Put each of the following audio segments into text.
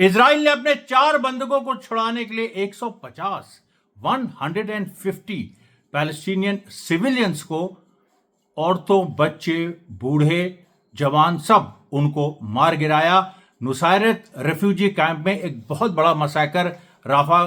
Israel ने अपने 4 बंधकों को छुड़ाने के लिए 150 पैलेस्टीनियन सिविलियंस को, औरतों, बच्चे, बूढ़े, जवान, सब उनको मार गिराया। नुसैरत रेफ्यूजी कैंप में एक बहुत बड़ा मसैकर राफा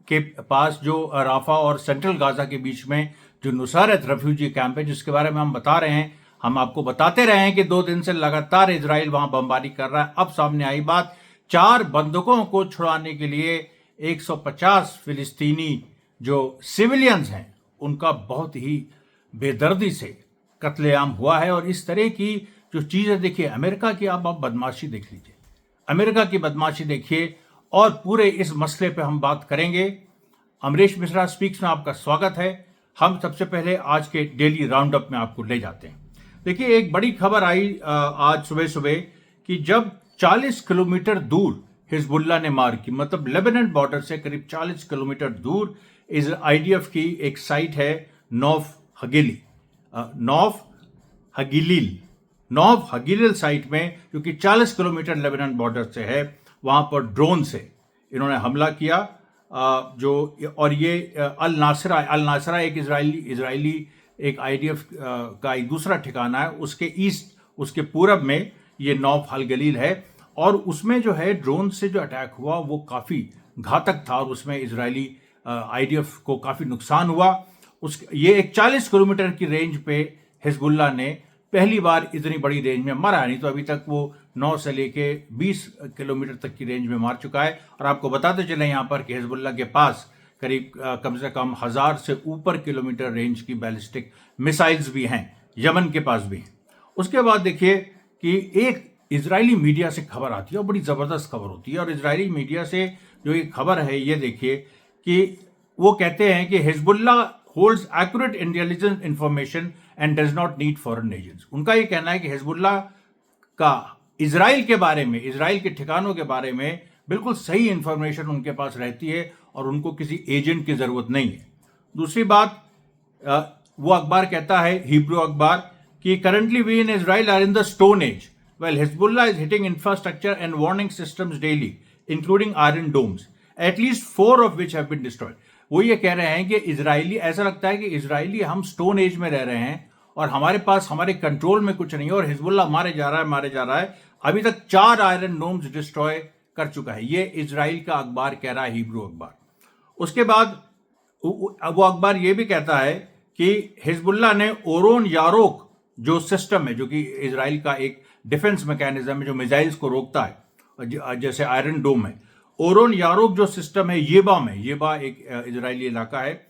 के पास, जो राफा और सेंट्रल गाजा के बीच में जो नुसैरत रेफ्यूजी कैंप है, जिसके बारे में हम बता रहे हैं, हम आपको बताते रहे हैं कि 2 दिन से लगातार इजराइल वहां बमबारी कर रहा है। अब सामने आई बात, 4 बंधकों को छुड़ाने के लिए 150 फिलिस्तीनी जो सिविलियंस हैं उनका बहुत ही बेदर्दी से कत्लेआम हुआ है। और इस तरह की जो चीजें देखिए, अमेरिका की आप बदमाशी देख लीजिए, अमेरिका की बदमाशी देखिए, और पूरे इस मसले पे हम बात करेंगे। अमरीश मिश्रा स्पीक्स में आपका स्वागत है। हम सबसे पहले आज के डेली राउंड अप में आपको ले जाते हैं। देखिए, एक बड़ी खबर आई आज सुबह सुबह कि जब 40 किलोमीटर दूर हिजबुल्लाह ने मार की, मतलब लेबनान बॉर्डर से करीब 40 किलोमीटर दूर इस आईडीएफ की एक साइट है नौफ हगीलिल साइट में, जो कि 40 किलोमीटर लेबनान बॉर्डर से है, वहां पर ड्रोन से इन्होंने हमला किया। और ये अल नासरा एक इजरायली एक आईडीएफ का एक दूसरा ठिकाना है, उसके ईस्ट, उसके पूरब में ये नौफ हगीलिल है। और उसमें जो है ड्रोन से जो अटैक हुआ वो काफी घातक था और उसमें इजरायली आईडीएफ को काफी नुकसान हुआ। ये एक 40 किलोमीटर की रेंज पे हिजबुल्लाह ने पहली बार इतनी बड़ी रेंज में मारा, नहीं तो अभी तक वो 9 से लेके 20 किलोमीटर तक की रेंज में मार चुका है। और आपको बताते चले यहाँ पर कि हिजबुल्लाह के पास करीब कम से कम 1000 से ऊपर किलोमीटर रेंज की बैलिस्टिक मिसाइल्स भी हैं, यमन के पास भी हैं। उसके बाद देखिए कि एक इजरायली मीडिया से खबर आती है और बड़ी जबरदस्त खबर होती है। और इजरायली मीडिया से जो ये खबर है, ये देखिए कि वो कहते हैं कि Hezbollah holds accurate intelligence information and does not need foreign agents. उनका ये कहना है कि हिजबुल्लाह का इजराइल के बारे में, इजराइल के ठिकानों के बारे में बिल्कुल सही इंफॉर्मेशन उनके पास रहती है और उनको किसी एजेंट की जरूरत नहीं है। दूसरी बात, वो अखबार कहता है, हिब्रू अखबार, कि currently we in Israel are in the stone age while Hezbollah is hitting infrastructure and warning systems daily, including Iron Domes, at least 4 of which have been destroyed. वो ये कह रहे हैं कि इजरायली, ऐसा लगता है कि इजरायली हम स्टोन एज में रह रहे हैं और हमारे पास, हमारे कंट्रोल में कुछ नहीं है और हिजबुल्लाह मारे जा रहा है। अभी तक 4 आयरन डोम्स डिस्ट्रॉय कर चुका है। ये इजराइल का अखबार कह रहा है, हिब्रू अखबार। उसके बाद वो अखबार ये भी कहता है कि हिजबुल्लाह ने ओरोन यारोक जो सिस्टम है, जो कि इजराइल का एक डिफेंस मैकेनिज्म है जो मिसाइल्स को रोकता है, जैसे आयरन डोम है, ओरोन यारोक जो सिस्टम है येबा एक इजरायली इलाका है,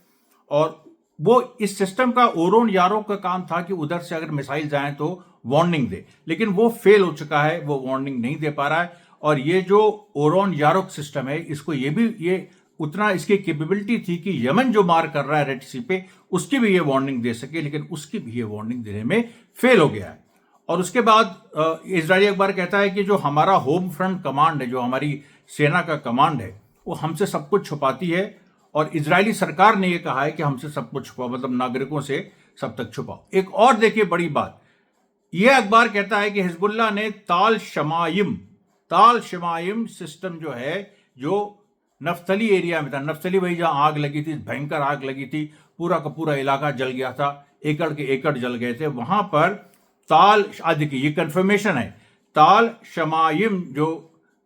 और वो इस सिस्टम का, ओरोन यारोक का काम था कि उधर से अगर मिसाइल जाएं तो वार्निंग दे, लेकिन वो फेल हो चुका है, वो वार्निंग नहीं दे पा रहा है। और ये जो ओरोन यारोक सिस्टम है, इसको ये उतना इसकी कैपेबिलिटी थी कि यमन जो मार कर रहा है रेड सी पे, उसकी भी ये वार्निंग दे सके, लेकिन उसकी भी ये वार्निंग देने में फेल हो गया है। और उसके बाद इजरायली अखबार कहता है कि जो हमारा होम फ्रंट कमांड है, जो हमारी सेना का कमांड है, वो हमसे सब कुछ छुपाती है। और इजरायली सरकार ने ये कहा है कि हमसे सब कुछ छुपाओ, मतलब नागरिकों से सब तक छुपाओ। एक और देखिए बड़ी बात, ये अखबार कहता है कि हिजबुल्लाह ने ताल शमाइम सिस्टम जो है, जो नफ्तली एरिया में था, नफ्तली वही जहां आग लगी थी, भयंकर आग लगी थी, पूरा का पूरा इलाका जल गया था, एकड़ के एकड़ जल गए थे, वहां पर ताल, देखिए ये कंफर्मेशन है, ताल शमाइम जो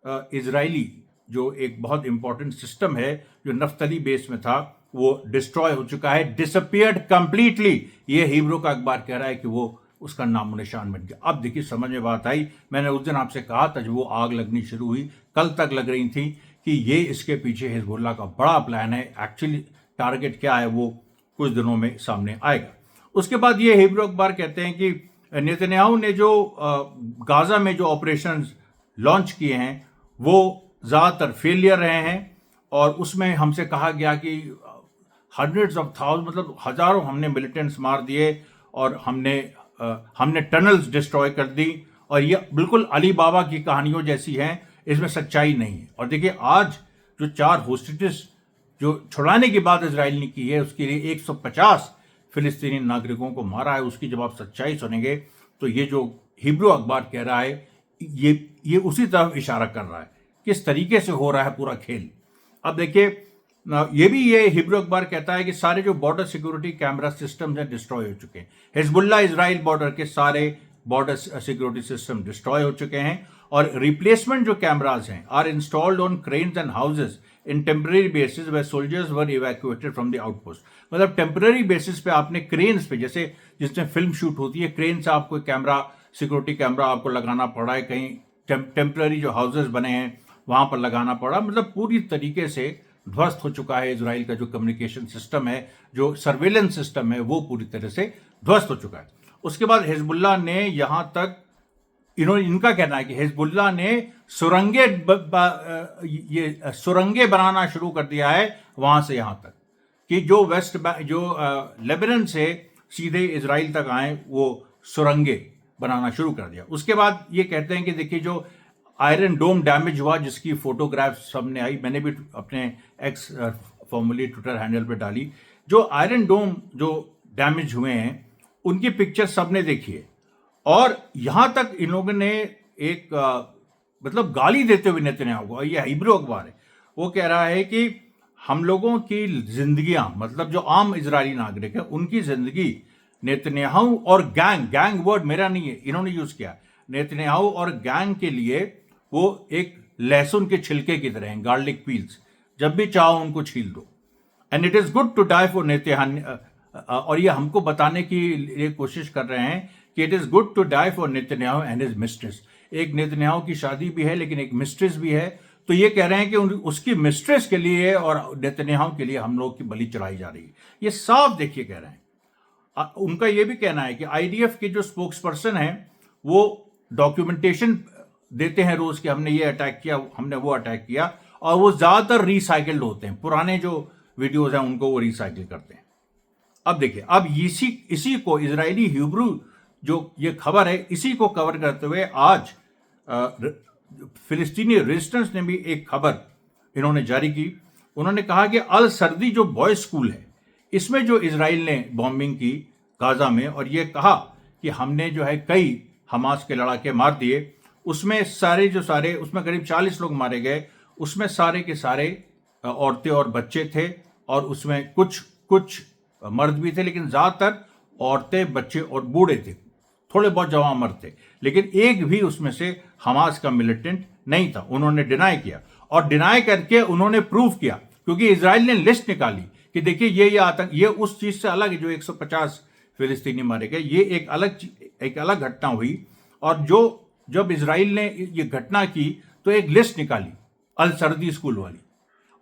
इजरायली जो एक बहुत इंपॉर्टेंट सिस्टम है जो नफ्तली बेस में था, वो डिस्ट्रॉय हो चुका है, डिसअपियर्ड कंप्लीटली। ये हिब्रू का अखबार कह रहा है कि वो उसका नामो निशान बन गया। अब देखिए समझ में बात आई। मैंने उस दिन आपसे कहा था, जब वो आग लगनी शुरू हुई, कल तक लग रही थी, कि ये इसके पीछे हिजबुल्लाह का बड़ा प्लान है। एक्चुअली टारगेट क्या है वो कुछ दिनों में सामने आएगा। उसके बाद ये हिब्रू अखबार कहते हैं कि नेतन्याहू ने जो गाजा में जो ऑपरेशंस लॉन्च किए हैं वो ज़्यादातर फेलियर रहे हैं, और उसमें हमसे कहा गया कि हंड्रेड्स ऑफ थाउजेंड, मतलब हजारों हमने मिलिटेंट्स मार दिए और हमने टनल्स डिस्ट्रॉय कर दी, और ये बिल्कुल अली बाबा की कहानियों जैसी हैं, इसमें सच्चाई नहीं है। और देखिए आज जो 4 होस्टेजेस जो छुड़ाने की बात इजराइल ने की है, उसके लिए 150 फिलिस्तीनी नागरिकों को मारा है, उसकी जब आप सच्चाई सुनेंगे तो ये जो हिब्रू अखबार कह रहा है, ये उसी तरफ इशारा कर रहा है किस तरीके से हो रहा है पूरा खेल। अब देखिए, ये हिब्रू अखबार कहता है कि सारे जो बॉर्डर सिक्योरिटी कैमरा सिस्टम हैं डिस्ट्रॉय हो चुके हैं। हिजबुल्लाह इजराइल बॉर्डर के सारे बॉर्डर सिक्योरिटी सिस्टम डिस्ट्रॉय हो चुके हैं और रिप्लेसमेंट जो कैमराज हैं are installed on cranes and houses in temporary basis where soldiers were evacuated from the outpost. मतलब टेम्पररी बेसिस पे आपने क्रेन्स पे, जैसे जिसमें फिल्म शूट होती है, क्रेन से आपको कैमरा, सिक्योरिटी कैमरा आपको लगाना पड़ा है, कहीं टेम्पररी जो हाउसेज बने हैं वहां पर लगाना पड़ा। मतलब पूरी तरीके से ध्वस्त हो चुका है इसराइल का जो कम्युनिकेशन सिस्टम है, जो सर्वेलेंस सिस्टम है, वो पूरी तरह से ध्वस्त हो चुका है। उसके बाद हिजबुल्लाह ने यहां तक, इनका कहना है कि हिजबुल्लाह ने सुरंगे बनाना शुरू कर दिया है वहां से यहां तक कि जो लेबनान से सीधे इजराइल तक आए, वो सुरंगे बनाना शुरू कर दिया। उसके बाद ये कहते हैं कि देखिए जो आयरन डोम डैमेज हुआ, जिसकी फोटोग्राफ सामने आई, मैंने भी अपने एक्स फॉर्मली ट्विटर हैंडल पे डाली। जो आयरन डोम जो डैमेज हुए हैं उनकी पिक्चर सबने देखी है और यहां तक इन लोगों ने एक मतलब गाली देते हुए नेतन्याहू को, ये हिब्रू अखबार है, वो कह रहा है कि हम लोगों की जिंदगियां, मतलब जो आम इजरायली नागरिक है उनकी जिंदगी नेतन्याहू और गैंग वर्ड मेरा नहीं है, इन्होंने यूज किया, नेतन्याहू और गैंग के लिए वो एक लहसुन के छिलके की तरह हैं, गार्लिक पील्स, जब भी चाहो उनको छील दो। And it is good to die for Netanyahu, और ये हमको बताने की लिए कोशिश कर रहे हैं कि it is good to die for Netanyahu and his mistress. एक नेतन्याहू की शादी भी है लेकिन एक मिस्ट्रेस भी है, तो ये कह रहे हैं कि उसकी मिस्ट्रेस के लिए और नेतन्याहू के लिए हम लोग की बलि चढ़ाई जा रही है। ये साफ देखिए कह रहे हैं। उनका ये भी कहना है कि आईडीएफ के जो स्पोक्स पर्सन हैं वो डॉक्यूमेंटेशन देते हैं रोज कि हमने ये अटैक किया, हमने वो अटैक किया, और वो ज्यादातर रिसाइकल्ड होते हैं, पुराने जो वीडियोज हैं उनको वो रिसाइकिल करते हैं। अब देखिए, अब इसी को इजरायली हिब्रू जो ये खबर है, इसी को कवर करते हुए आज फिलिस्तीनी रेजिस्टेंस ने भी एक खबर इन्होंने जारी की। उन्होंने कहा कि अल सर्दी जो बॉयज स्कूल है, इसमें जो इजराइल ने बॉम्बिंग की गाजा में, और ये कहा कि हमने जो है कई हमास के लड़ाके मार दिए, उसमें सारे उसमें करीब 40 लोग मारे गए, उसमें सारे के सारे औरतें और बच्चे थे, और उसमें कुछ मर्द भी थे, लेकिन ज्यादातर औरतें, बच्चे और बूढ़े थे, थोड़े बहुत जवान मर्द थे, लेकिन एक भी उसमें से हमास का मिलिटेंट नहीं था। उन्होंने डिनाई किया, और डिनाई करके उन्होंने प्रूव किया, क्योंकि इजराइल ने लिस्ट निकाली कि देखिए ये आतंक, ये उस चीज से अलग है जो 150 फिलिस्तीनी मारे गए, ये एक अलग घटना हुई। और जब इजराइल ने ये घटना की तो एक लिस्ट निकाली अल सर्दी स्कूल वाली,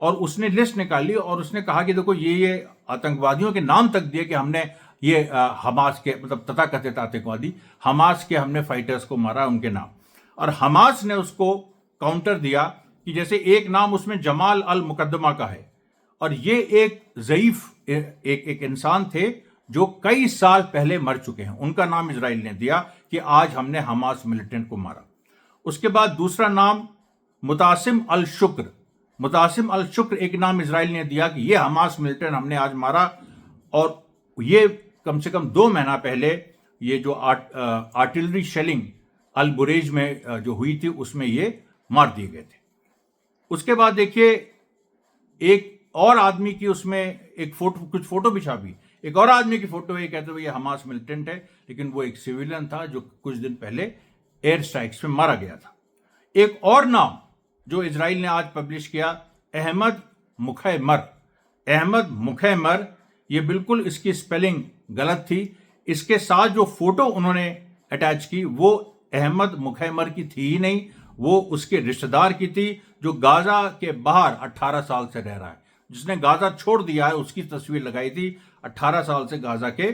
और उसने लिस्ट निकाली और उसने कहा कि देखो ये आतंकवादियों के नाम तक दिए कि हमने ये हमास के, मतलब तथाकथित आतंकवादी हमास के हमने फाइटर्स को मारा, उनके नाम। और हमास ने उसको काउंटर दिया कि जैसे एक नाम उसमें जमाल अल मुकद्दमा का है, और ये एक ज़ईफ एक इंसान थे जो कई साल पहले मर चुके हैं, उनका नाम इजराइल ने दिया कि आज हमने हमास मिलिटेंट को मारा। उसके बाद दूसरा नाम मुतासिम अल शुक्र एक नाम इजराइल ने दिया कि ये हमास मिलिटेंट हमने आज मारा, और ये कम से कम 2 महीना पहले ये जो आर्टिलरी शेलिंग अल बुरेज में जो हुई थी उसमें ये मार दिए गए थे। उसके बाद देखिए एक और आदमी की उसमें एक कुछ फोटो भी छापी, एक और आदमी की फोटो है, कहते हुए ये हमास मिलिटेंट है, लेकिन वो एक सिविलियन था जो कुछ दिन पहले एयर स्ट्राइक्स में मारा गया था। एक और नाम जो इजराइल ने आज पब्लिश किया, अहमद मुखैमर, ये बिल्कुल इसकी स्पेलिंग गलत थी। इसके साथ जो फोटो उन्होंने अटैच की वो अहमद मुखैमर की थी ही नहीं, वो उसके रिश्तेदार की थी जो गाजा के बाहर 18 साल से रह रहा है, जिसने गाजा छोड़ दिया है, उसकी तस्वीर लगाई थी, 18 साल से गाजा के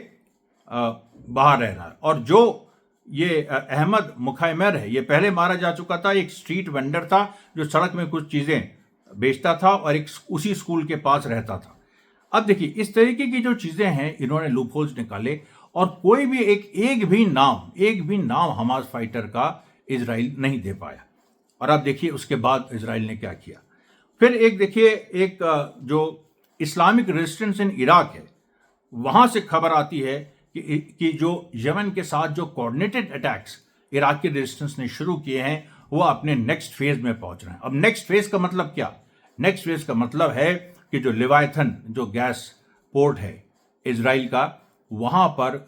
बाहर रह रहा है। और जो ये अहमद मुखैमर है, ये पहले मारा जा चुका था, एक स्ट्रीट वेंडर था जो सड़क में कुछ चीजें बेचता था और एक उसी स्कूल के पास रहता था। अब देखिए इस तरीके की जो चीजें हैं इन्होंने लूपहोल्स निकाले, और कोई भी एक भी नाम हमास फाइटर का इजराइल नहीं दे पाया। और अब देखिए उसके बाद इजराइल ने क्या किया। फिर एक जो इस्लामिक रेजिस्टेंस इन इराक है, वहां से खबर आती है कि जो यमन के साथ जो कोऑर्डिनेटेड अटैक्स इराक के रेजिस्टेंस ने शुरू किए हैं, वो अपने नेक्स्ट फेज में पहुंच रहे हैं। अब नेक्स्ट फेज का मतलब क्या? नेक्स्ट फेज का मतलब है कि जो लेवायथन जो गैस पोर्ट है इजराइल का, वहां पर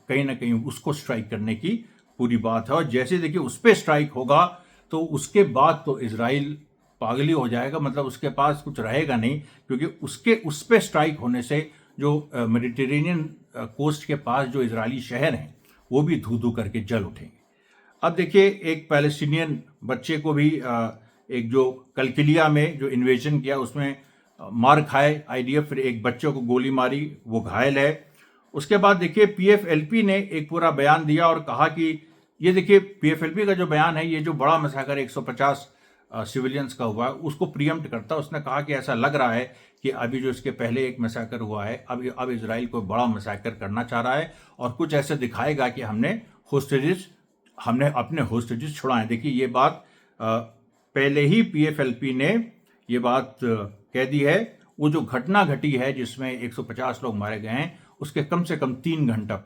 कहीं ना कहीं उसको स्ट्राइक करने की पूरी बात है। और जैसे देखिए उस पर स्ट्राइक होगा तो उसके बाद तो इजराइल पागली हो जाएगा, मतलब उसके पास कुछ रहेगा नहीं, क्योंकि उस पे स्ट्राइक होने से जो मेडिटेरेनियन कोस्ट के पास जो इजरायली शहर हैं वो भी धू धू करके जल उठेंगे। अब देखिए एक पैलेस्टीनियन बच्चे को भी एक जो कलकिलिया में जो इन्वेजन किया उसमें मार खाए आईडीएफ, फिर एक बच्चे को गोली मारी, वो घायल है। उसके बाद देखिए पीएफएलपी ने एक पूरा बयान दिया और कहा कि ये देखिए पीएफएलपी का जो बयान है, ये जो बड़ा मैसाकर 150 सिविलियंस का हुआ है उसको प्रीएम्प्ट करता है। उसने कहा कि ऐसा लग रहा है कि अभी जो इसके पहले एक मैसाकर हुआ है, अब इजराइल को बड़ा मैसाकर करना चाह रहा है और कुछ ऐसे दिखाएगा कि हमने अपने होस्टेजेस छुड़ाए। देखिए ये बात पहले ही पीएफएलपी ने ये बात कह दी है। वो जो घटना घटी है जिसमें 150 लोग मारे गए हैं, उसके कम से कम 3 घंटा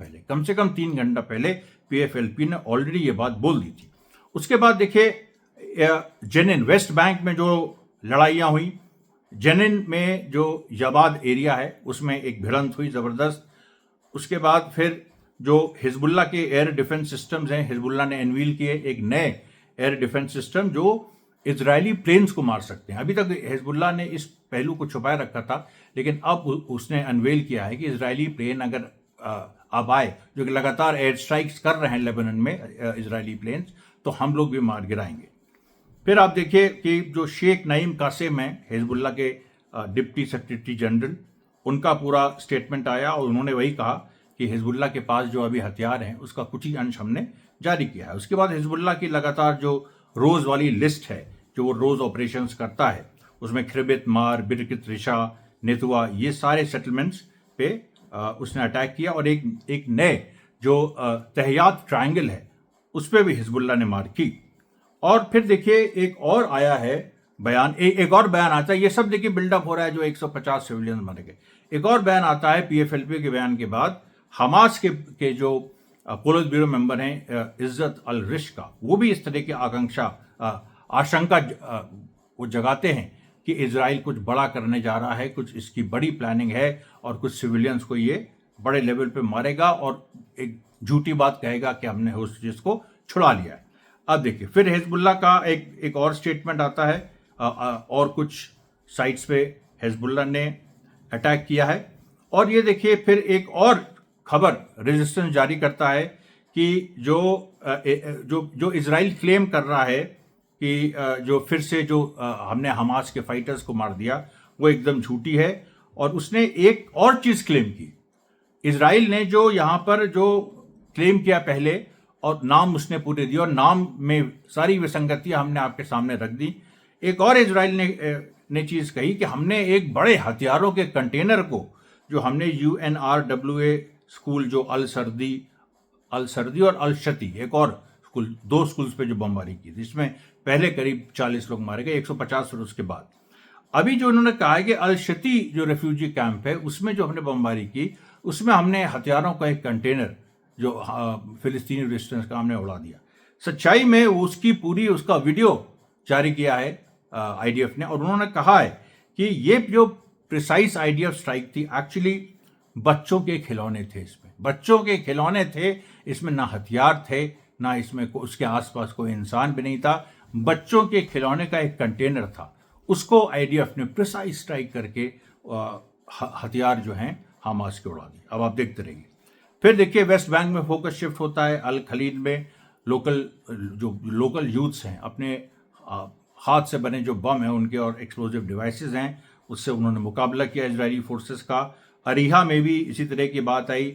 पहले पीएफएलपी ने ऑलरेडी ये बात बोल दी थी। उसके बाद देखिए जेनिन वेस्ट बैंक में जो लड़ाइयाँ हुई, जेनिन में जो जबाद एरिया है उसमें एक भिड़ंत हुई ज़बरदस्त। उसके बाद फिर जो हिजबुल्ला के एयर डिफेंस सिस्टम्स हैं, हिजबुल्ला ने अनवील किए एक नए एयर डिफेंस सिस्टम जो इजरायली प्लेन्स को मार सकते हैं। अभी तक हिजबुल्ला ने इस पहलू को छुपाए रखा था, लेकिन अब उसने अनवेल किया है कि इजरायली प्लेन अगर अब आए, जो कि लगातार एयर स्ट्राइक्स कर रहे हैं लेबनान में इजरायली प्लेन्स, तो हम लोग भी मार गिराएंगे। फिर आप देखिए कि जो शेख नईम कासिम हैं हिजबुल्ला के डिप्टी सेक्रेटरी जनरल, उनका पूरा स्टेटमेंट आया और उन्होंने वही कहा कि हिजबुल्ला के पास जो अभी हथियार हैं उसका कुछ ही अंश हमने जारी किया है। उसके बाद हिजबुल्ला की लगातार जो रोज़ वाली लिस्ट है, जो वो रोज़ ऑपरेशंस करता है, उसमें खिरबित मार, बिरकित रिशा, नेतुआ, ये सारे सेटलमेंट्स पे उसने अटैक किया और एक नए जो तहयात ट्रायंगल है उस पर भी हिजबुल्ला ने मार की। और फिर देखिए एक और आया है बयान, एक और बयान आता है। ये सब देखिए बिल्डअप हो रहा है जो 150 सिविलियन मारे गए। एक और बयान आता है पीएफएलपी के बयान के बाद, हमास के जो पोलिस ब्यूरो मेंबर हैं इज्जत अल रिश का, वो भी इस तरह की आशंका वो जगाते हैं कि इजराइल कुछ बड़ा करने जा रहा है, कुछ इसकी बड़ी प्लानिंग है और कुछ सिविलियंस को ये बड़े लेवल पे मारेगा और एक झूठी बात कहेगा कि हमने होस्टेजेस को छुड़ा लिया है। अब देखिए फिर हिजबुल्ला का एक और स्टेटमेंट आता है और कुछ साइट्स पे हिजबुल्ला ने अटैक किया है। और ये देखिए फिर एक और खबर रेजिस्टेंस जारी करता है कि जो इजराइल क्लेम कर रहा है कि जो फिर से जो हमने हमास के फाइटर्स को मार दिया, वो एकदम झूठी है। और उसने एक और चीज़ क्लेम की, इजराइल ने जो यहाँ पर जो क्लेम किया पहले और नाम उसने पूरे दिए और नाम में सारी विसंगतियां हमने आपके सामने रख दी। एक और इजराइल ने चीज़ कही कि हमने एक बड़े हथियारों के कंटेनर को, जो हमने UNRWA स्कूल जो अल सर्दी और अल शती, एक और स्कूल, 2 स्कूल्स पे जो बमबारी की थी, इसमें पहले करीब 40 लोग मारे गए, 150 फिर उसके बाद। अभी जो उन्होंने कहा है कि अल शती जो रेफ्यूजी कैंप है उसमें जो हमने बमबारी की, उसमें हमने हथियारों का एक कंटेनर जो फिलिस्तीनी रेजिस्टेंस का हमने उड़ा दिया। सच्चाई में उसका वीडियो जारी किया है आईडीएफ ने, और उन्होंने कहा है कि ये जो प्रिसाइज आईडीएफ स्ट्राइक थी एक्चुअली बच्चों के खिलौने थे। इसमें बच्चों के खिलौने थे, इसमें ना हथियार थे, ना इसमें उसके आसपास कोई इंसान भी नहीं था। बच्चों के खिलौने का एक कंटेनर था, उसको आईडीएफ ने प्रिसाइज स्ट्राइक करके हथियार जो हैं हमास के उड़ा दिए। अब आप देखते रहिए। फिर देखिए वेस्ट बैंक में फोकस शिफ्ट होता है। अल खलील में लोकल यूथ्स हैं, अपने हाथ से बने जो बम हैं उनके और एक्सप्लोजिव डिवाइसेस हैं, उससे उन्होंने मुकाबला किया इजरायली फोर्सेस का। अरीहा में भी इसी तरह की बात आई।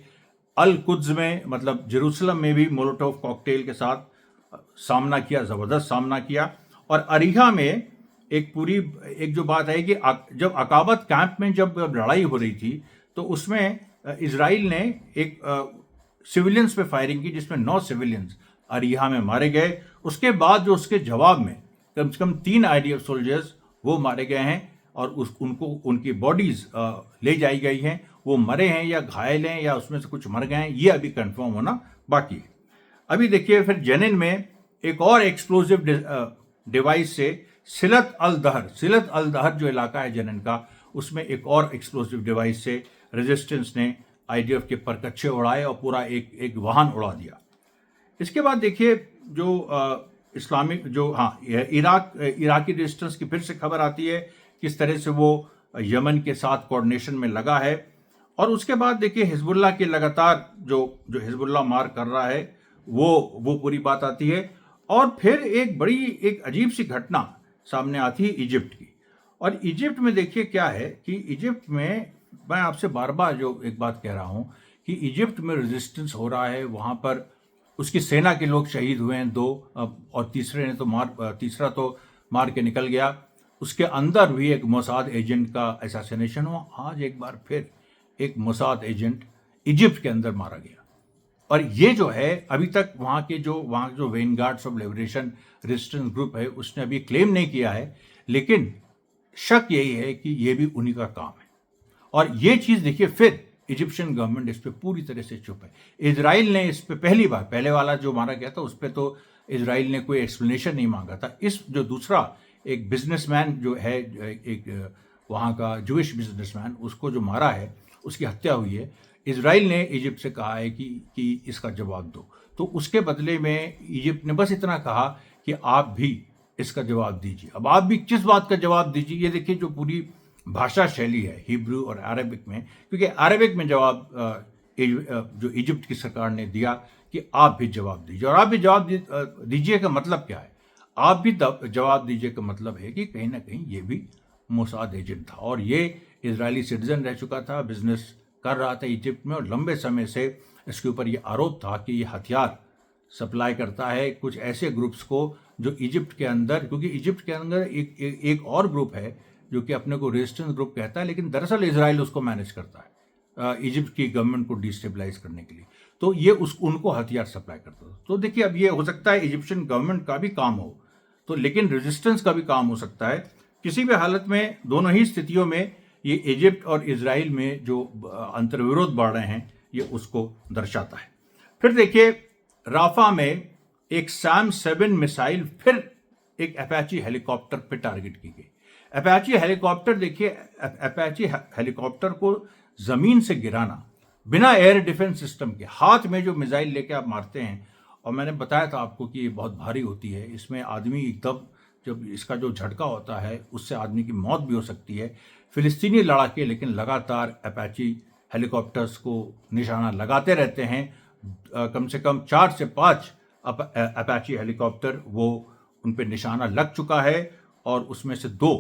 अल कुद्स में, मतलब जेरूसलम में भी मोलोटोव कॉकटेल के साथ सामना किया, ज़बरदस्त सामना किया। और अरीहा में एक जो बात आई कि जब अकाबत कैंप में जब लड़ाई हो रही थी तो उसमें इजराइल ने एक सिविलियंस पे फायरिंग की जिसमें 9 सिविलियंस अरीहा में मारे गए। उसके बाद जो उसके जवाब में कम से कम 3 आईडीएफ सोल्जर्स वो मारे गए हैं और उनकी बॉडीज ले जाई गई हैं। वो मरे हैं या घायल हैं या उसमें से कुछ मर गए हैं, ये अभी कंफर्म होना बाकी है। अभी देखिए फिर जेनिन में एक और एक्सप्लोजिव डिवाइस से सिलत अल दहर जो इलाका है जनन का, उसमें एक और एक्सप्लोजिव डिवाइस से रेजिस्टेंस ने आईडीएफ के परकच्चे उड़ाए और पूरा एक वाहन उड़ा दिया। इसके बाद देखिए जो इस्लामिक जो इराकी रेजिस्टेंस की फिर से खबर आती है, किस तरह से वो यमन के साथ कोऑर्डिनेशन में लगा है। और उसके बाद देखिए हिजबुल्लाह के लगातार जो हिजबुल्लाह मार कर रहा है वो पूरी बात आती है। और फिर एक अजीब सी घटना सामने आती है इजिप्ट की। और इजिप्ट में देखिए क्या है कि इजिप्ट में मैं आपसे बार बार जो एक बात कह रहा हूं कि इजिप्ट में रेजिस्टेंस हो रहा है, वहां पर उसकी सेना के लोग शहीद हुए हैं 2, और तीसरा तो मार के निकल गया। उसके अंदर भी एक मोसाद एजेंट का असैसिनेशन हुआ। आज एक बार फिर एक मोसाद एजेंट इजिप्ट के अंदर मारा गया। और ये जो है अभी तक वहाँ जो वेनगार्ड्स ऑफ लिबरेशन रेजिस्टेंस ग्रुप है उसने अभी क्लेम नहीं किया है, लेकिन शक यही है कि ये भी उन्हीं का काम है। और ये चीज़ देखिए फिर इजिप्शियन गवर्नमेंट इस पर पूरी तरह से चुप है। इजराइल ने इस पर पहले वाला जो मारा गया था उस पर तो इजराइल ने कोई एक्सप्लेनेशन नहीं मांगा था। इस जो दूसरा एक बिजनेसमैन जो है, एक वहाँ का जूइश बिजनेसमैन, उसको जो मारा है, उसकी हत्या हुई है, इजराइल ने इजिप्ट से कहा है कि इसका जवाब दो। तो उसके बदले में इजिप्ट ने बस इतना कहा कि आप भी इसका जवाब दीजिए। अब आप भी किस बात का जवाब दीजिए, ये देखिए जो पूरी भाषा शैली है हिब्रू और अरबिक में, क्योंकि अरबिक में जवाब जो इजिप्ट की सरकार ने दिया कि आप भी जवाब दीजिए। और आप भी जवाब दीजिए का मतलब क्या है? आप भी जवाब दीजिए का मतलब है कि कहीं ना कहीं ये भी मोसाद एजेंट था और ये इजरायली सिटीजन रह चुका था, बिजनेस कर रहा था इजिप्ट में, और लंबे समय से इसके ऊपर ये आरोप था कि ये हथियार सप्लाई करता है कुछ ऐसे ग्रुप्स को जो इजिप्ट के अंदर, क्योंकि इजिप्ट के अंदर एक और ग्रुप है जो कि अपने को रेजिस्टेंस ग्रुप कहता है, लेकिन दरअसल इजराइल उसको मैनेज करता है इजिप्ट की गवर्नमेंट को डिस्टेबलाइज करने के लिए। तो ये उनको हथियार सप्लाई करता था। तो देखिए अब ये हो सकता है इजिप्शियन गवर्नमेंट का भी काम हो, तो लेकिन रेजिस्टेंस का भी काम हो सकता है। किसी भी हालत में दोनों ही स्थितियों में ये इजिप्ट और इजराइल में जो अंतर्विरोध बढ़ रहे हैं ये उसको दर्शाता है। फिर देखिए राफा में एक सैम 7 मिसाइल फिर एक अपाची हेलीकॉप्टर पे टारगेट की गई। अपाची हेलीकॉप्टर, देखिए अपाची हेलीकॉप्टर को जमीन से गिराना बिना एयर डिफेंस सिस्टम के, हाथ में जो मिसाइल लेके आप मारते हैं, और मैंने बताया था आपको कि ये बहुत भारी होती है, इसमें आदमी एकदम जब इसका जो झटका होता है उससे आदमी की मौत भी हो सकती है। फिलिस्तीनी लड़ाके लेकिन लगातार अपाची हेलीकॉप्टर्स को निशाना लगाते रहते हैं। कम से कम 4 से 5 अपाची हेलीकॉप्टर वो उन पर निशाना लग चुका है और उसमें से 2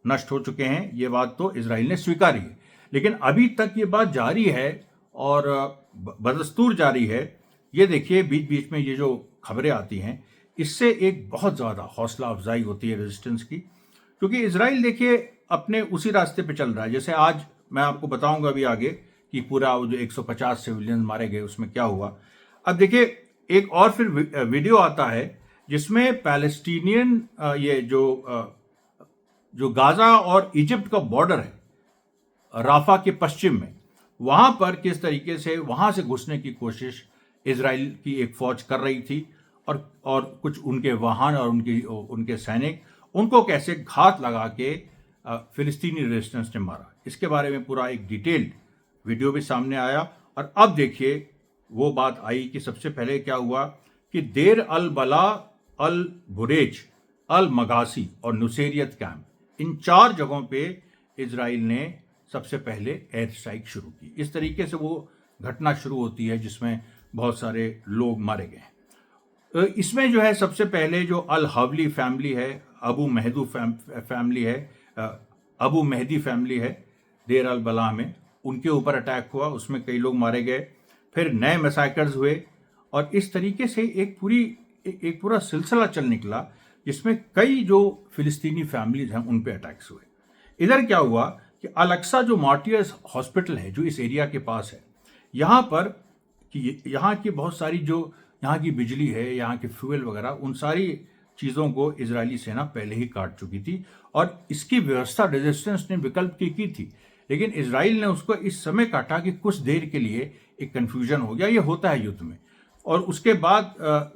नष्ट हो चुके हैं। ये बात तो इजराइल ने स्वीकारी है, लेकिन अभी तक ये बात जारी है और बदस्तूर जारी है। ये देखिए बीच बीच में ये जो खबरें आती हैं इससे एक बहुत ज़्यादा हौसला अफजाई होती है रेजिस्टेंस की, क्योंकि इजराइल देखिए अपने उसी रास्ते पे चल रहा है। जैसे आज मैं आपको बताऊंगा अभी आगे कि पूरा वो जो 150 सिविलियन मारे गए उसमें क्या हुआ। अब देखिए एक और फिर वीडियो आता है जिसमें पैलेस्टीनियन ये जो गाजा और इजिप्ट का बॉर्डर है राफा के पश्चिम में, वहां पर किस तरीके से वहां से घुसने की कोशिश इजराइल की एक फौज कर रही थी और कुछ उनके वाहन और उनके सैनिक उनको कैसे घात लगा के फिलिस्तीनी रेजिस्टेंस ने मारा। इसके बारे में पूरा एक डिटेल्ड वीडियो भी सामने आया। और अब देखिए वो बात आई कि सबसे पहले क्या हुआ कि देर अल बला, अल बुरेज, अल मगासी और नुसेरियत कैंप, इन 4 जगहों पे इजराइल ने सबसे पहले एयर स्ट्राइक शुरू की। इस तरीके से वो घटना शुरू होती है जिसमें बहुत सारे लोग मारे गए। इसमें जो है सबसे पहले जो अल हवली फैमिली है, अबू मेहदी फैमिली है देर अल बला में, उनके ऊपर अटैक हुआ, उसमें कई लोग मारे गए। फिर नए मैसाकर्स हुए और इस तरीके से एक पूरा सिलसिला चल निकला जिसमें कई जो फिलिस्तीनी फैमिलीज हैं उन पे अटैक्स हुए। इधर क्या हुआ कि अलक्सा जो मार्टियर्स हॉस्पिटल है जो इस एरिया के पास है, यहाँ पर कि यहाँ की बहुत सारी जो यहाँ की बिजली है, यहाँ के फ्यूल वगैरह, उन सारी चीज़ों को इजरायली सेना पहले ही काट चुकी थी और इसकी व्यवस्था रेजिस्टेंस ने विकल्प की थी। लेकिन इजराइल ने उसको इस समय काटा कि कुछ देर के लिए एक कन्फ्यूजन हो गया। ये होता है युद्ध में, और उसके बाद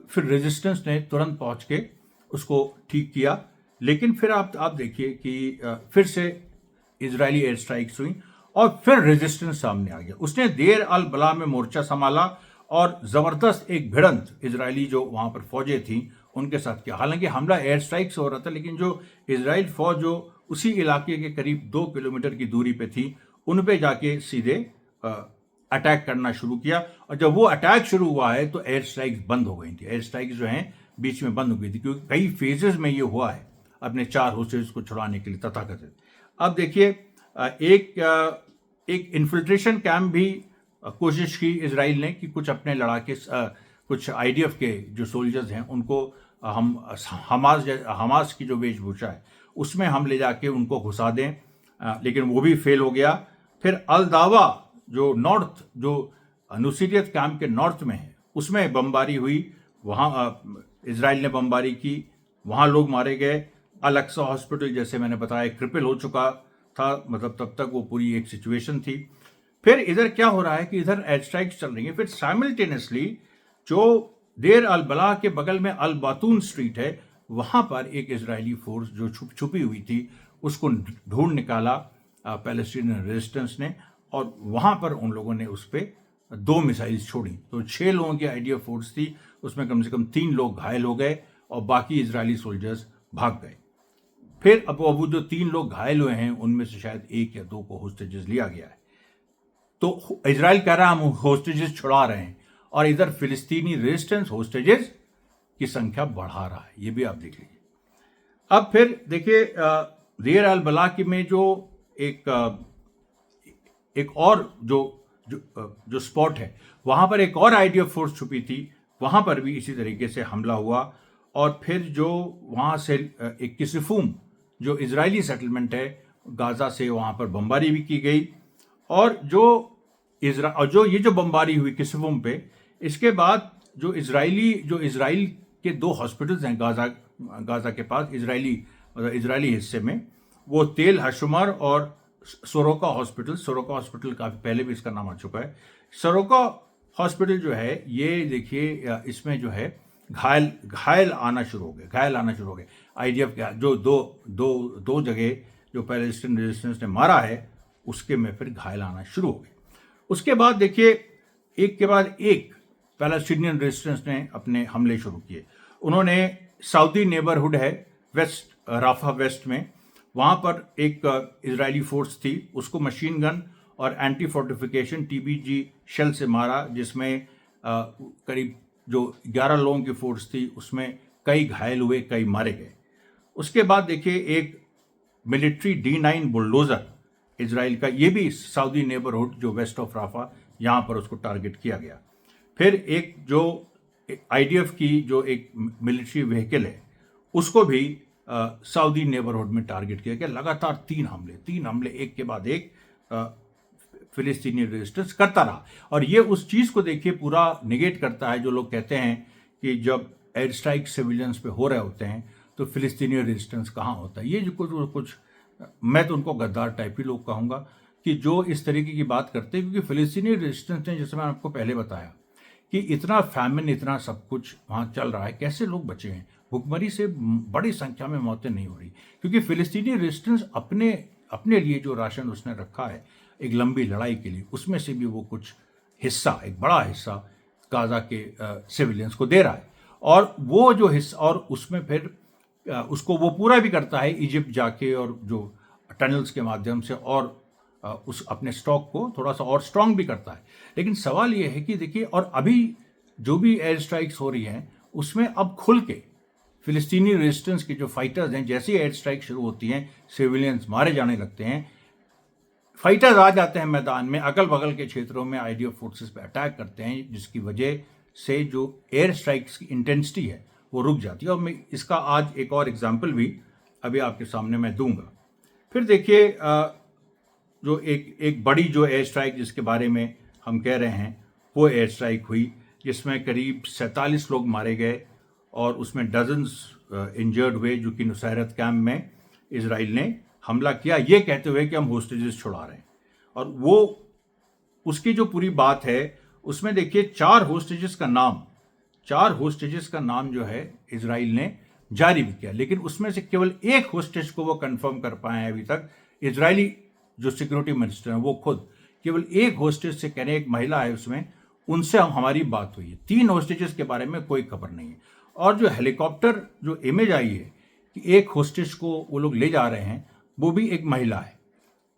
फिर रेजिस्टेंस ने तुरंत पहुंच के उसको ठीक किया। लेकिन फिर आप देखिए कि फिर से इजरायली एयर स्ट्राइक्स हुई और फिर रेजिस्टेंस सामने आ गया। उसने देर अल बला में मोर्चा संभाला और जबरदस्त एक भिड़ंत इजरायली जो वहां पर फौजें थी उनके साथ किया। हालांकि हमला एयर स्ट्राइक से हो रहा था, लेकिन जो इजराइल फौज जो उसी इलाके के करीब 2 किलोमीटर की दूरी पे थी, उन पे जाके सीधे अटैक करना शुरू किया। और जब वो अटैक शुरू हुआ है तो एयर स्ट्राइक्स बंद हो गई थी। एयर स्ट्राइक्स जो हैं बीच में बंद हो गई थी, क्योंकि कई फेजेस में ये हुआ है अपने 4 होस्टेज को छुड़ाने के लिए तथाकथित। अब देखिए एक इन्फिल्ट्रेशन कैंप भी कोशिश की इसराइल ने कि कुछ अपने लड़ाके कुछ आईडीएफ के जो सोल्जर्स हैं उनको हम हमास की जो वेशभूषा है उसमें हम ले जाके उनको घुसा दें, लेकिन वो भी फेल हो गया। फिर अल दावा जो नॉर्थ जो नुसीरियत कैंप के नॉर्थ में है उसमें बमबारी हुई, वहाँ इसराइल ने बमबारी की, वहाँ लोग मारे गए। अल अक्सा हॉस्पिटल जैसे मैंने बताया क्रिपल हो चुका था, मतलब तब तक वो पूरी एक सिचुएशन थी। फिर इधर क्या हो रहा है कि इधर एयर स्ट्राइक्स चल रही हैं, फिर साइमल्टेनियसली जो देर अल बला के बगल में अल बातून स्ट्रीट है वहां पर एक इजरायली फोर्स जो छुपी हुई थी उसको ढूंढ निकाला पैलेस्टीनियन रेजिस्टेंस ने, और वहां पर उन लोगों ने उस पर 2 मिसाइल्स छोड़ी। तो 6 लोगों की आईडीएफ फोर्स थी, उसमें कम से कम 3 लोग घायल हो गए और बाकी इजरायली सोल्जर्स भाग गए। फिर अब वो जो 3 लोग घायल हुए हैं उनमें से शायद 1 या 2 को होस्टेजेस लिया गया है। तो इजराइल कह रहा है हम होस्टेजेस छुड़ा रहे हैं, और इधर फिलिस्तीनी रेजिस्टेंस होस्टेजेस की संख्या बढ़ा रहा है। ये भी आप देख लीजिए। अब फिर देखिए देर अल बला में जो एक और जो स्पॉट है वहां पर एक और आईडीएफ फोर्स छुपी थी, वहां पर भी इसी तरीके से हमला हुआ। और फिर जो वहां से एक किसिफूम जो इजरायली सेटलमेंट है गाजा से, वहां पर बमबारी भी की गई। और जो ये जो बमबारी हुई किसिफूम पे, इसके बाद जो इजराइल के 2 हॉस्पिटल्स हैं गाजा के पास इजरायली हिस्से में, वो तेल हशुमर और सोरोका हॉस्पिटल काफी पहले भी इसका नाम आ चुका है। सोरोका हॉस्पिटल जो है ये देखिए इसमें जो है घायल आना शुरू हो गए। आईडीएफ के जो दो जगह जो पैलेस्टीन रेजिस्टेंस ने मारा है उसके में फिर घायल आना शुरू हो गए। उसके बाद देखिए एक के बाद एक पैलेस्टीनियन रेजिस्टेंस ने अपने हमले शुरू किए। उन्होंने साउदी नेबरहुड है वेस्ट राफा वेस्ट में, वहां पर एक इजरायली फोर्स थी, उसको मशीन गन और एंटी फोर्टिफिकेशन टीबीजी शेल से मारा, जिसमें करीब जो 11 लोगों की फोर्स थी उसमें कई घायल हुए, कई मारे गए। उसके बाद देखिए एक मिलिट्री D9 बुलडोजर इजराइल का, ये भी साउदी नेबरहुड जो वेस्ट ऑफ राफा यहाँ पर उसको टारगेट किया गया। फिर एक जो आईडीएफ की जो एक मिलिट्री व्हीकल है उसको भी सऊदी नेबरहुड में टारगेट किया गया। लगातार 3 हमले एक के बाद एक फिलिस्तीनी रेजिस्टेंस करता रहा। और ये उस चीज़ को देखिए पूरा निगेट करता है जो लोग कहते हैं कि जब एयर स्ट्राइक सिविलियंस पे हो रहे होते हैं तो फिलिस्तीनी रेजिस्टेंस कहाँ होता है। ये जो कुछ मैं तो उनको गद्दार टाइप ही लोग कहूँगा कि जो इस तरीके की बात करते हैं, क्योंकि फिलिस्तीनी रेजिस्टेंस ने, जैसे मैंने आपको पहले बताया कि इतना फैमिन, इतना सब कुछ वहाँ चल रहा है, कैसे लोग बचे हैं। भुखमरी से बड़ी संख्या में मौतें नहीं हो रही, क्योंकि फिलिस्तीनी रेजिस्टेंस अपने लिए जो राशन उसने रखा है एक लंबी लड़ाई के लिए, उसमें से भी वो कुछ हिस्सा, एक बड़ा हिस्सा गाजा के सिविलियंस को दे रहा है। और वो जो हिस्सा, और उसमें फिर उसको वो पूरा भी करता है इजिप्ट जाके, और जो टनल्स के माध्यम से, और उस अपने स्टॉक को थोड़ा सा और स्ट्रांग भी करता है। लेकिन सवाल ये है कि देखिए, और अभी जो भी एयर स्ट्राइक्स हो रही हैं उसमें अब खुल के फिलिस्तीनी रेजिस्टेंस के जो फाइटर्स हैं, जैसे एयर स्ट्राइक शुरू होती हैं सिविलियंस मारे जाने लगते हैं, फाइटर्स आ जाते हैं मैदान में, अगल बगल के क्षेत्रों में आईडीएफ फोर्सेस पे अटैक करते हैं, जिसकी वजह से जो एयर स्ट्राइक्स की इंटेंसिटी है वो रुक जाती है। और मैं इसका आज एक और एग्जाम्पल भी अभी आपके सामने मैं दूंगा। फिर देखिए जो एक बड़ी जो एयर स्ट्राइक जिसके बारे में हम कह रहे हैं, वो एयर स्ट्राइक हुई जिसमें करीब 47 लोग मारे गए और उसमें डजन्स इंजर्ड हुए, जो कि नुसैरत कैंप में इजराइल ने हमला किया ये कहते हुए कि हम होस्टेजेस छुड़ा रहे हैं। और वो उसकी जो पूरी बात है उसमें देखिए 4 होस्टेजेस का नाम 4 होस्टेजेस का नाम जो है इजराइल ने जारी भी किया, लेकिन उसमें से केवल एक होस्टेज को वो कंफर्म कर पाए हैं अभी तक। इजरायली जो सिक्योरिटी मिनिस्टर हैं वो खुद केवल एक होस्टेज से कह रहे हैं, एक महिला है उसमें, उनसे हमारी बात हुई है। 3 होस्टेजेस के बारे में कोई खबर नहीं है। और जो हेलीकॉप्टर जो इमेज आई है कि एक होस्टेज को वो लोग ले जा रहे हैं, वो भी एक महिला है।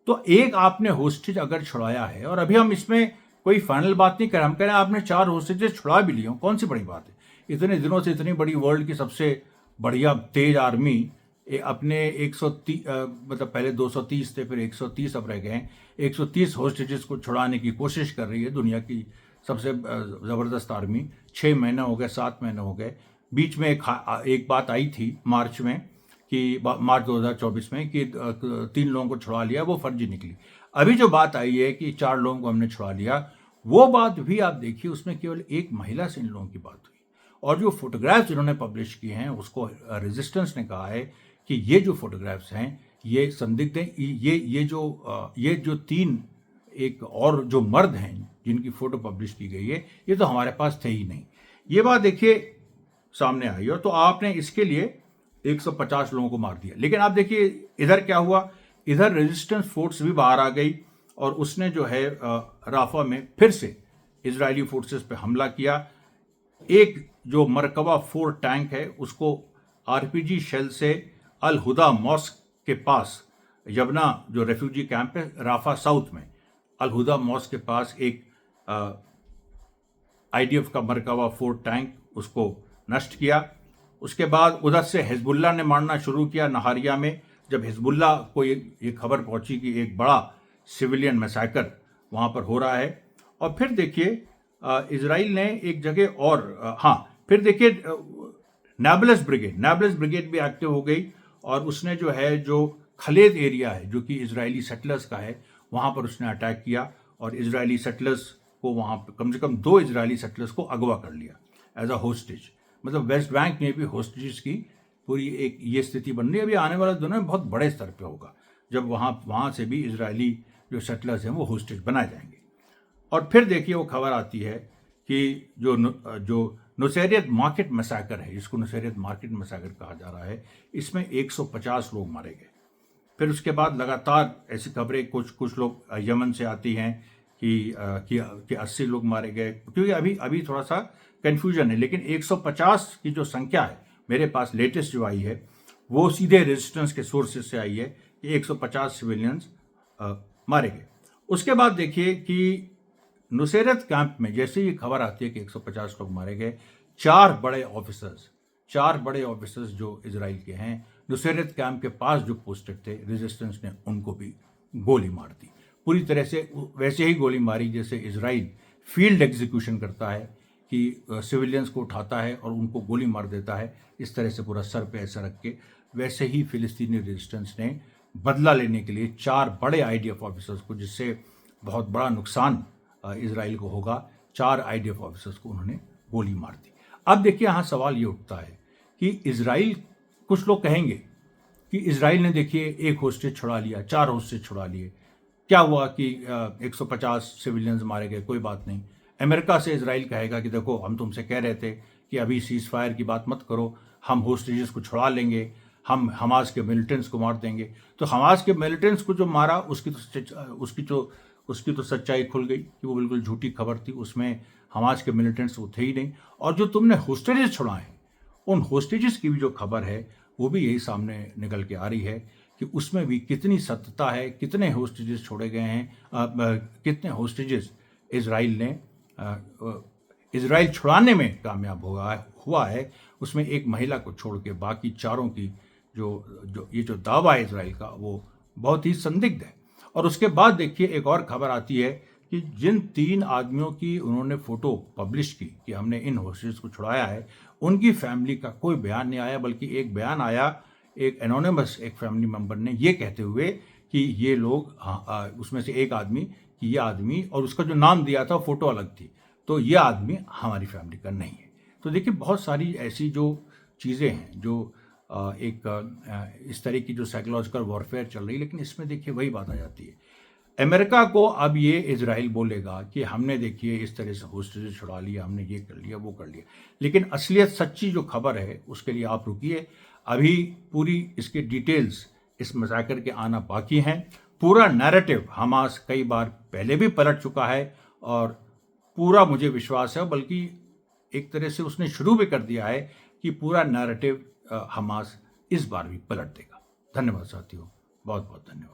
तो एक आपने होस्टेज अगर छुड़ाया है, और अभी हम इसमें कोई फाइनल बात नहीं कर रहे, हम कह रहे हैं आपने 4 होस्टेजेस छुड़ा भी लिए, कौन सी बड़ी बात है। इतने दिनों से इतनी बड़ी वर्ल्ड की सबसे बढ़िया तेज आर्मी अपने 130 मतलब पहले 230 थे, फिर 130 अब रह गए हैं, 130 होस्टेजेस को छुड़ाने की कोशिश कर रही है दुनिया की सबसे ज़बरदस्त आर्मी। 6 महीने हो गए, 7 महीने हो गए। बीच में एक बात आई थी मार्च में कि मार्च 2024 में कि 3 लोगों को छुड़ा लिया, वो फर्जी निकली। अभी जो बात आई है कि 4 लोगों को हमने छुड़ा लिया, वो बात भी आप देखिए, उसमें केवल एक महिला से इन लोगों की बात हुई। और जो फोटोग्राफ्स इन्होंने पब्लिश किए हैं, उसको रेजिस्टेंस ने कहा है कि ये जो फोटोग्राफ्स हैं ये संदिग्ध हैं। ये जो 3 एक और जो मर्द हैं जिनकी फोटो पब्लिश की गई है, ये तो हमारे पास थे ही नहीं। ये बात देखिए सामने आई, और तो आपने इसके लिए 150 लोगों को मार दिया। लेकिन आप देखिए इधर क्या हुआ, इधर रेजिस्टेंस फोर्स भी बाहर आ गई और उसने जो है राफा में फिर से इजरायली फोर्सेस पे हमला किया। एक जो मरकबा 4 टैंक है उसको आरपीजी शेल से अल हुदा मॉस्क के पास, यबना जो रेफ्यूजी कैंप है राफा साउथ में, अल हुदा मॉस्क के पास एक आईडीएफ का मरकबा 4 टैंक उसको नष्ट किया। उसके बाद उधर से हिजबुल्लाह ने मारना शुरू किया नहारिया में, जब हिजबुल्लाह को ये खबर पहुंची कि एक बड़ा सिविलियन मैसाकर वहां पर हो रहा है। और फिर देखिए इजराइल ने एक जगह और फिर देखिए नाबलस ब्रिगेड भी एक्टिव हो गई, और उसने जो है जो खलेद एरिया है जो कि इजरायली सेटलर्स का है, वहां पर उसने अटैक किया और इजरायली सेटलर्स को वहां पर कम से कम 2 इजरायली सेटलर्स को अगवा कर लिया एज अ होस्टेज। मतलब वेस्ट बैंक में भी होस्टेजेस की पूरी एक ये स्थिति बन रही है। अभी आने वाले दिनों में बहुत बड़े स्तर पे होगा जब वहाँ से भी इजरायली जो सेटलर्स हैं वो होस्टेज बनाए जाएंगे। और फिर देखिए वो खबर आती है कि जो नुसैरियत मार्केट मैसाकर है, जिसको नुसैरियत मार्केट मैसाकर कहा जा रहा है, इसमें 150 लोग मारे गए। फिर उसके बाद लगातार ऐसी खबरें कुछ लोग यमन से आती हैं कि 80 लोग मारे गए, क्योंकि अभी थोड़ा सा कन्फ्यूजन है। लेकिन 150 की जो संख्या है मेरे पास लेटेस्ट जो आई है वो सीधे रेजिस्टेंस के सोर्सेज से आई है कि 150 सिविलियंस मारे गए। उसके बाद देखिए कि नुसैरत कैंप में जैसे ही खबर आती है कि 150 लोग मारे गए, 4 बड़े ऑफिसर्स जो इजराइल के हैं नुसैरत कैंप के पास जो पोस्टेड थे, रेजिस्टेंस ने उनको भी गोली मार दी। पूरी तरह से वैसे ही गोली मारी जैसे इजराइल फील्ड एग्जीक्यूशन करता है कि सिविलियंस को उठाता है और उनको गोली मार देता है, इस तरह से पूरा सर पे ऐसा रख के। वैसे ही फिलिस्तीनी रेजिस्टेंस ने बदला लेने के लिए 4 बड़े आईडीएफ ऑफिसर्स को, जिससे बहुत बड़ा नुकसान इजराइल को होगा, 4 आईडीएफ ऑफिसर्स को उन्होंने गोली मार दी। अब देखिए यहाँ सवाल ये उठता है कि इजराइल, कुछ लोग कहेंगे कि इजराइल ने देखिए एक होस्टेज छुड़ा लिया, 4 होस्टेज छुड़ा लिए, क्या हुआ कि 150 सिविलियंस मारे गए, कोई बात नहीं। अमेरिका से इजराइल कहेगा कि देखो हम तुमसे कह रहे थे कि अभी सीज फायर की बात मत करो, हम होस्टेजेस को छुड़ा लेंगे, हम हमास के मिलिटेंट्स को मार देंगे। तो हमास के मिलिटेंट्स को जो मारा उसकी तो सच्चाई खुल गई कि वो बिल्कुल झूठी खबर थी, उसमें हमास के मिलिटेंट्स वो थे ही नहीं। और जो तुमने होस्टेजेस छुड़ाए, उन होस्टेजेस की भी जो खबर है वो भी यही सामने निकल के आ रही है कि उसमें भी कितनी सत्यता है, कितने होस्टेजेस छोड़े गए हैं, कितने होस्टेजेस इजराइल छुड़ाने में कामयाब हुआ है। उसमें एक महिला को छोड़ के बाकी 4 की जो दावा है इजराइल का, वो बहुत ही संदिग्ध है। और उसके बाद देखिए एक और खबर आती है कि जिन 3 आदमियों की उन्होंने फोटो पब्लिश की कि हमने इन होस्टेज को छुड़ाया है, उनकी फैमिली का कोई बयान नहीं आया, बल्कि एक बयान आया एक एनोनिमस एक फैमिली मेंबर ने ये कहते हुए कि ये लोग उसमें से एक आदमी कि ये आदमी, और उसका जो नाम दिया था फोटो अलग थी, तो ये आदमी हमारी फैमिली का नहीं है। तो देखिए बहुत सारी ऐसी जो चीज़ें हैं जो इस तरह की जो साइकोलॉजिकल वॉरफेयर चल रही है। लेकिन इसमें देखिए वही बात आ जाती है, अमेरिका को अब ये इजराइल बोलेगा कि हमने देखिए इस तरह से होस्टेज छुड़ा लिया, हमने ये कर लिया, वो कर लिया, लेकिन असलियत सच्ची जो खबर है उसके लिए आप रुकिए। अभी पूरी इसके डिटेल्स इस मज़ाकर के आना बाकी हैं। पूरा नैरेटिव हमास कई बार पहले भी पलट चुका है और पूरा मुझे विश्वास है, बल्कि एक तरह से उसने शुरू भी कर दिया है कि पूरा नैरेटिव हमास इस बार भी पलट देगा। धन्यवाद साथियों, बहुत बहुत धन्यवाद।